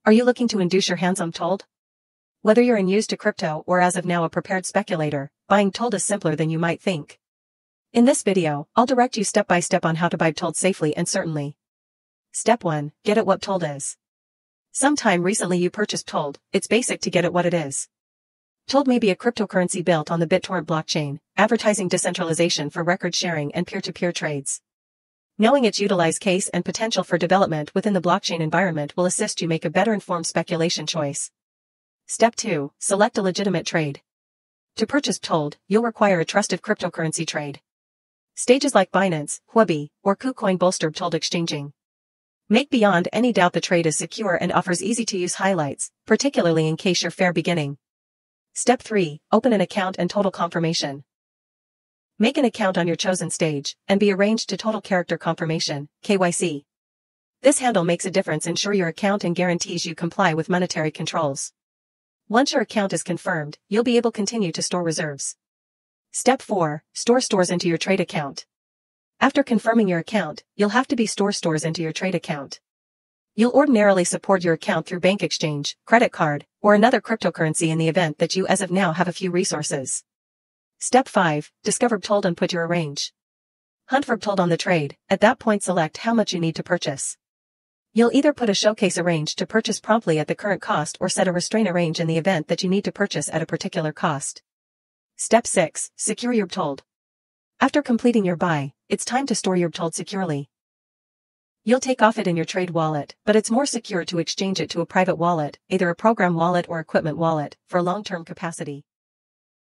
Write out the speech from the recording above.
Are you looking to induce your hands on BTTOLD? Whether you're in used to crypto or as of now a prepared speculator, buying BTTOLD is simpler than you might think. In this video, I'll direct you step by step on how to buy BTTOLD safely and certainly. Step 1. Get at what BTTOLD is. Sometime recently you purchased BTTOLD. It's basic to get at what it is. BTTOLD may be a cryptocurrency built on the BitTorrent blockchain, advertising decentralization for record sharing and peer-to-peer trades. Knowing its utilized case and potential for development within the blockchain environment will assist you make a better informed speculation choice. Step 2. Select a legitimate trade. To purchase BTTOLD, you'll require a trusted cryptocurrency trade. Stages like Binance, Huobi, or KuCoin bolster BTTOLD exchanging. Make beyond any doubt the trade is secure and offers easy-to-use highlights, particularly in case you're fair beginning. Step 3. Open an account and total confirmation. Make an account on your chosen stage, and be arranged to total character confirmation, KYC. This handle makes a difference ensure your account and guarantees you comply with monetary controls. Once your account is confirmed, you'll be able to continue to store reserves. Step 4. Store stores into your trade account. After confirming your account, you'll have to store stores into your trade account. You'll ordinarily support your account through bank exchange, credit card, or another cryptocurrency in the event that you as of now have a few resources. Step 5. Discover BTTOLD and put your arrange. Hunt for BTTOLD on the trade. At that point select how much you need to purchase. You'll either put a showcase arrange to purchase promptly at the current cost or set a restraint arrange in the event that you need to purchase at a particular cost. Step 6. Secure your BTTOLD. After completing your buy, it's time to store your BTTOLD securely. You'll take off it in your trade wallet, but it's more secure to exchange it to a private wallet, either a program wallet or equipment wallet, for long-term capacity.